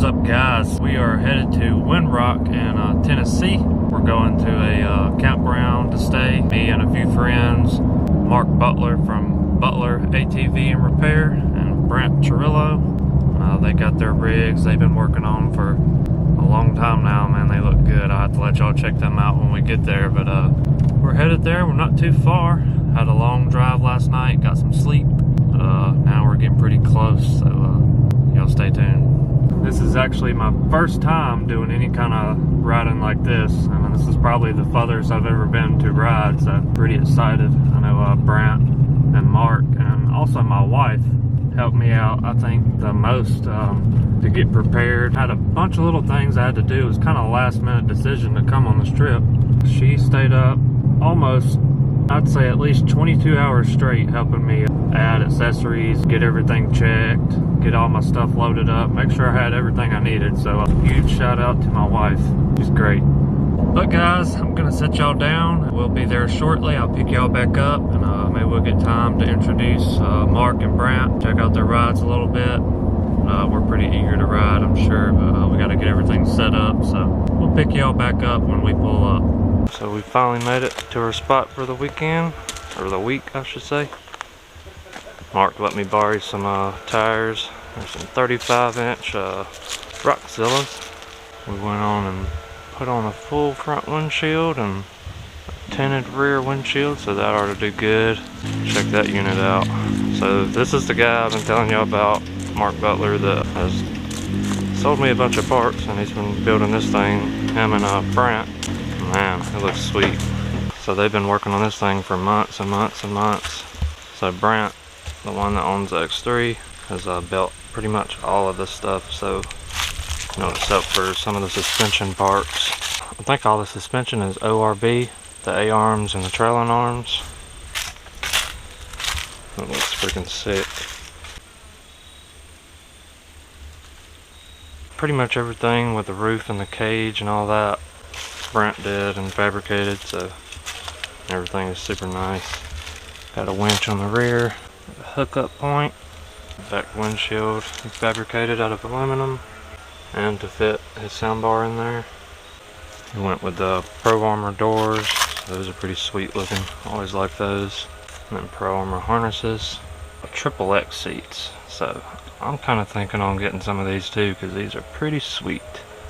What is up, guys? We are headed to Windrock in Tennessee. We're going to a campground to stay. Me and a few friends. Mark Butler from Butler ATV and Repair and Brent Chirillo. They got their rigs they've been working on for a long time now. Man, they look good. I'll have to let y'all check them out when we get there. But we're headed there. We're not too far. Had a long drive last night. Got some sleep. Now we're getting pretty close. So y'all stay tuned. This is actually my first time doing any kind of riding like this. I mean, this is probably the farthest I've ever been to ride, so I'm pretty excited. I know Brent and Mark and also my wife helped me out, I think, the most to get prepared. Had a bunch of little things I had to do. It was kind of a last minute decision to come on this trip. She stayed up almost, I'd say at least 22 hours straight helping me add accessories, get everything checked, get all my stuff loaded up, make sure I had everything I needed. So a huge shout out to my wife. She's great. But guys, I'm gonna set y'all down. We'll be there shortly. I'll pick y'all back up and maybe we'll get time to introduce Mark and Brant, check out their rides a little bit. We're pretty eager to ride, I'm sure, but we gotta get everything set up. So we'll pick y'all back up when we pull up. So we finally made it to our spot for the weekend, or the week I should say. Mark let me borrow some tires. There's some 35-inch Rockzillas. We went on and put on a full front windshield and a tinted rear windshield, so that ought to do good. Check that unit out. So this is the guy I've been telling you about, Mark Butler, that has sold me a bunch of parts, and he's been building this thing, him and Brant. Man, it looks sweet. So they've been working on this thing for months and months and months. So Brant, the one that owns the X3, has built pretty much all of this stuff, so, you know, except for some of the suspension parts. I think all the suspension is ORB, the A-arms and the trailing arms. It looks freaking sick. Pretty much everything with the roof and the cage and all that, Brent did and fabricated, so everything is super nice. Got a winch on the rear, a hookup point, back windshield fabricated out of aluminum, and to fit his soundbar in there. He went with the Pro Armor doors. Those are pretty sweet looking. Always like those. And then Pro Armor harnesses. Triple X seats. So I'm kind of thinking on getting some of these too, because these are pretty sweet.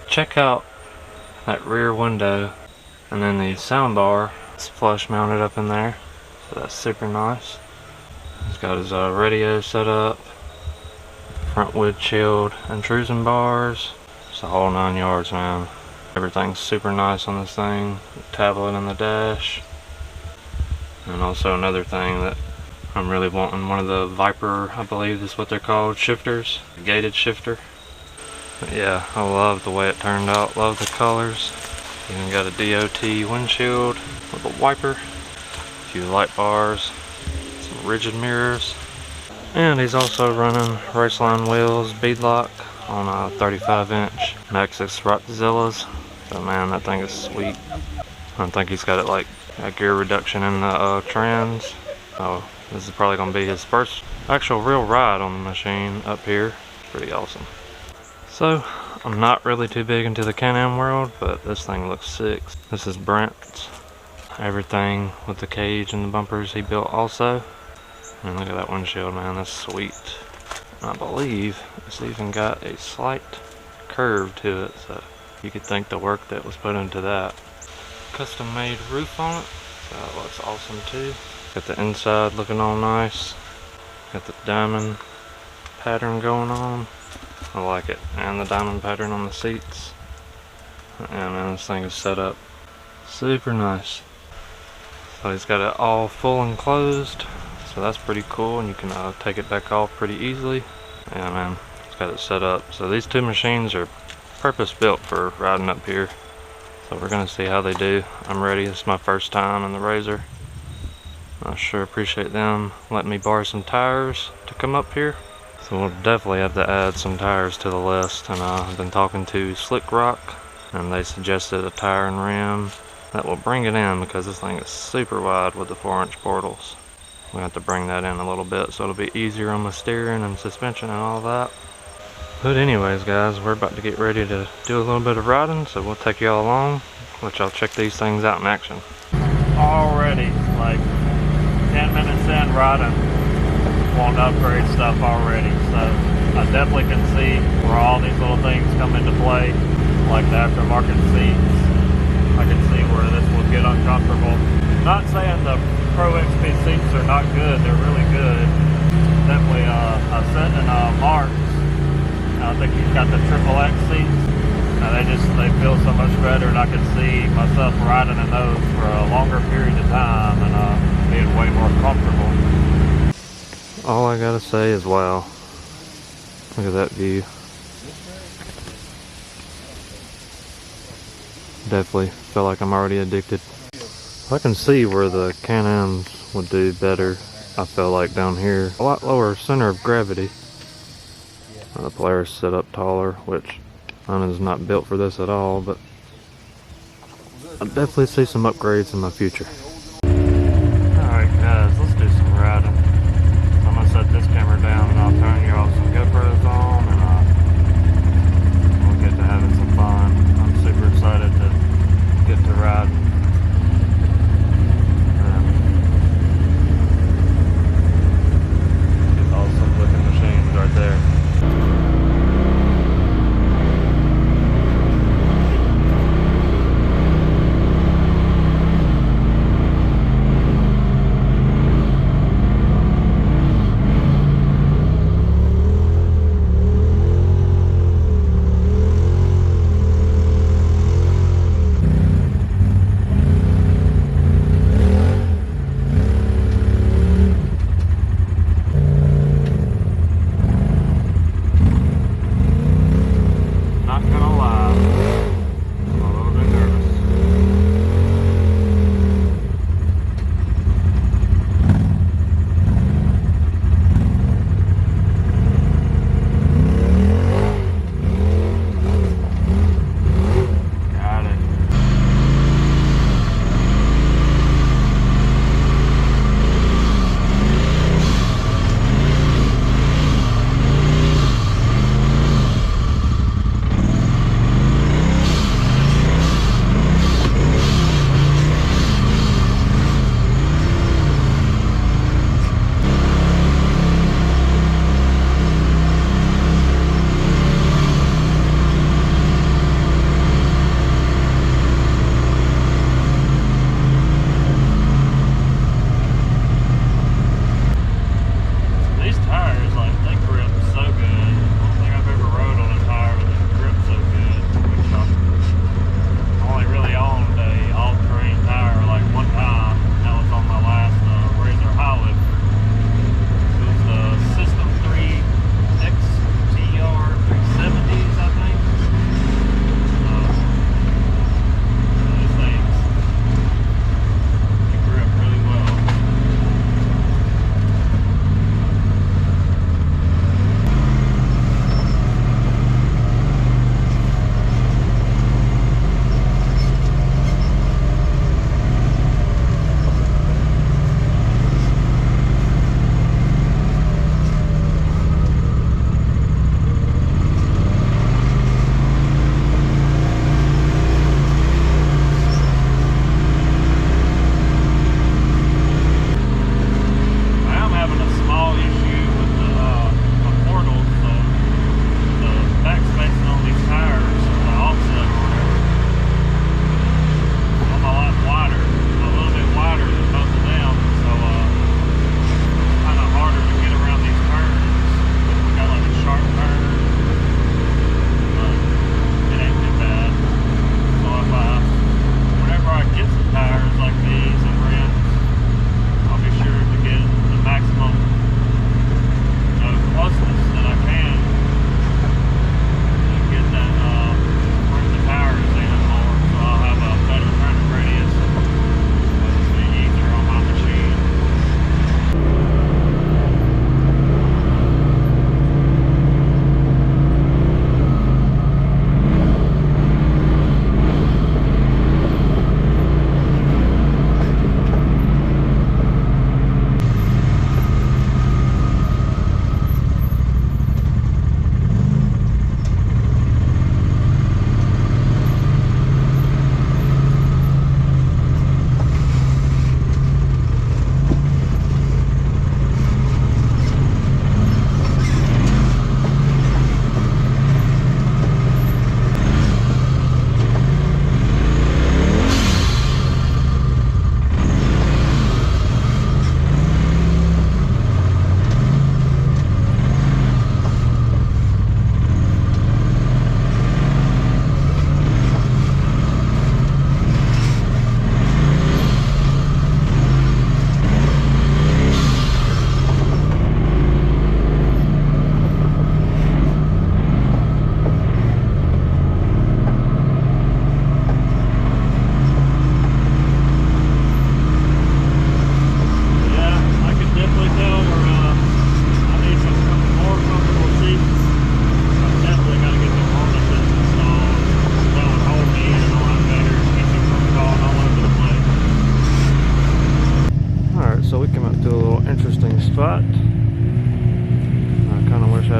Check out that rear window, and then the soundbar. It's flush mounted up in there, so that's super nice. He's got his radio set up, front windshield, intrusion bars. It's the whole 9 yards, man. Everything's super nice on this thing. The tablet in the dash. And also another thing that I'm really wanting, one of the Viper, I believe is what they're called, shifters. A gated shifter. But yeah, I love the way it turned out. Love the colors. Even got a DOT windshield with a wiper. A few light bars. Some rigid mirrors. And he's also running Raceline wheels, beadlock, on a 35-inch Maxxis Rockzillas. So man, that thing is sweet. I think he's got it like a gear reduction in the trans. So this is probably going to be his first actual real ride on the machine up here. Pretty awesome. So I'm not really too big into the Canam world, but this thing looks sick. This is Brent's. Everything with the cage and the bumpers he built also. And look at that windshield, man, that's sweet. I believe it's even got a slight curve to it, so you could think the work that was put into that. Custom made roof on it, so that looks awesome too. Got the inside looking all nice. Got the diamond pattern going on. I like it. And the diamond pattern on the seats. And man, this thing is set up super nice. So he's got it all full enclosed. So that's pretty cool, and you can take it back off pretty easily. Yeah man, it's got it set up. So these two machines are purpose built for riding up here. So we're gonna see how they do. I'm ready, it's my first time in the Rzr. I sure appreciate them letting me borrow some tires to come up here. So we'll definitely have to add some tires to the list. And I've been talking to Slick Rock, and they suggested a tire and rim that will bring it in, because this thing is super wide with the 4-inch portals. We have to bring that in a little bit so it'll be easier on the steering and suspension and all that. But anyways guys, we're about to get ready to do a little bit of riding, so we'll take y'all along, let y'all check these things out in action. Already, like 10 minutes in riding, want to upgrade stuff already, so I definitely can see where all these little things come into play, like the aftermarket seats. I can see where this will get uncomfortable. Not saying the Pro XP seats are not good, they're really good. Definitely a set in Marks. I think he's got the XXX seats. They feel so much better, and I can see myself riding in those for a longer period of time and being way more comfortable. All I gotta say is wow. Look at that view. Definitely feel like I'm already addicted. I can see where the Canams would do better. I feel like down here, a lot lower center of gravity. The Polaris set up taller, which mine is not built for this at all, but I definitely see some upgrades in my future. Alright guys, let's do some riding. I'm gonna set this camera down and I'll turn you off some GoPros on, and we'll get to having some fun. I'm super excited to get to riding. Get awesome looking machines right there.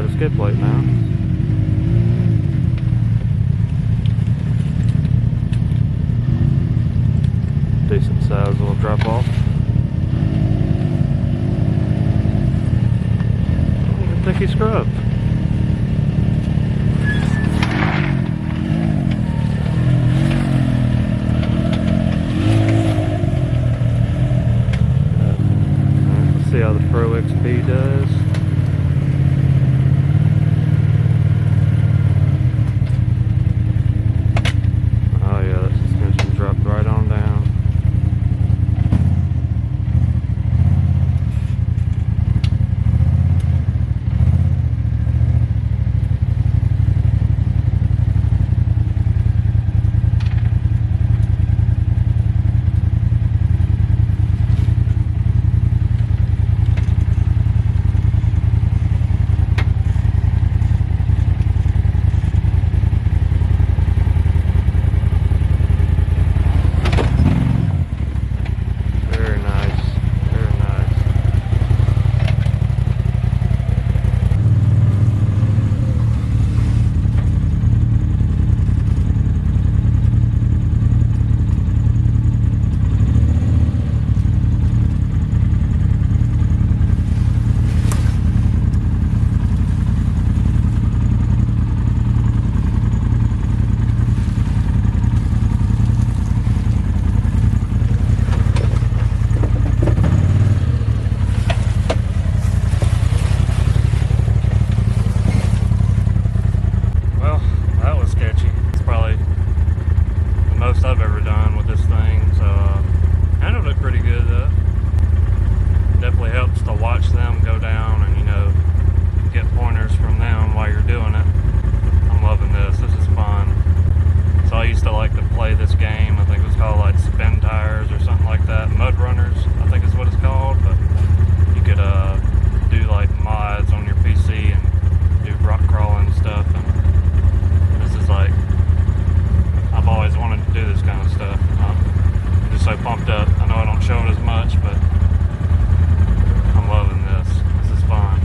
got a skid plate now. Decent size little drop off. I don't even think he scrubbed. Let's see how the Pro XP does. Oh yeah, that suspension dropped right on down. I've ever done with this thing, so handled it pretty good though. Definitely helps to watch them go down and, you know, get pointers from them while you're doing it. I'm loving this. This is fun. So I used to like to play this game. I think it was called like Spin Tires or something like that. Mud Runners, I think is what it's called. But you could do like mods on your PC and do rock crawling and stuff. And this is like, I've always wanted to do this kind of stuff. I'm just so pumped up. I know I don't show it as much, but I'm loving this. This is fun.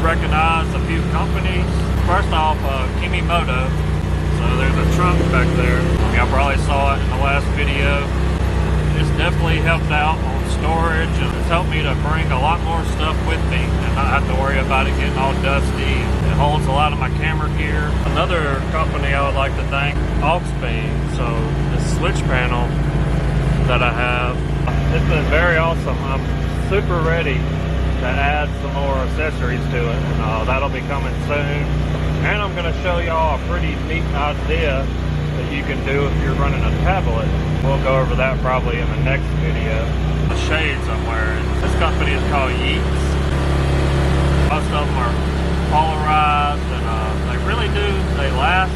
Recognize a few companies. First off, Moto. So there's a trunk back there. Y'all probably saw it in the last video. It's definitely helped out on storage, and it's helped me to bring a lot more stuff with me and not have to worry about it getting all dusty. It holds a lot of my camera gear. Another company I would like to thank, Xp. So this switch panel that I have, it's been very awesome. I'm super ready to add some more accessories to it, and that'll be coming soon. And I'm going to to show y'all a pretty neat idea that you can do if you're running a tablet. We'll go over that probably in the next video. The shades I'm wearing. This company is called Yeats. Most of them are polarized, and they really do. They last.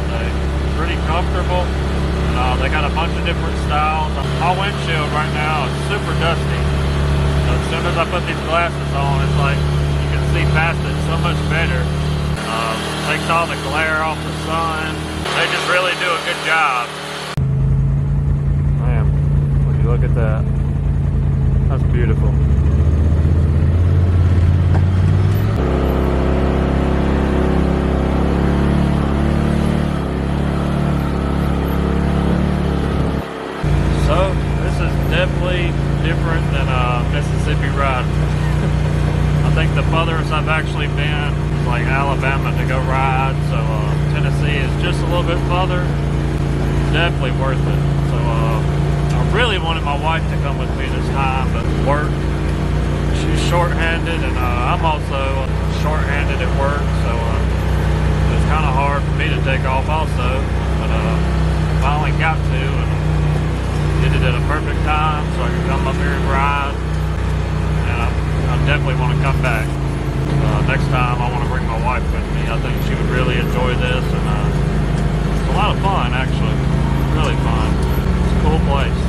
They're pretty comfortable. And, they got a bunch of different styles. My windshield right now is super dusty. So as soon as I put these glasses on, it's like you can see past it so much better. Takes all the glare off the sun. They just really do a good job. Man, would you look at that? That's beautiful. So, this is definitely different than Mississippi riding. I think the furthest I've actually been is like Alabama to go ride, so Tennessee is just a little bit further. Definitely worth it. So I really wanted my wife to come with me this time, but work, she's short-handed, and I'm also short-handed at work, so it's kind of hard for me to take off also, but finally got to, and did it at a perfect time so I could come up here and ride, and I definitely want to come back. Next time I want to bring my wife with me. I think she would really enjoy this, and it's a lot of fun actually, really fun. It's a cool place.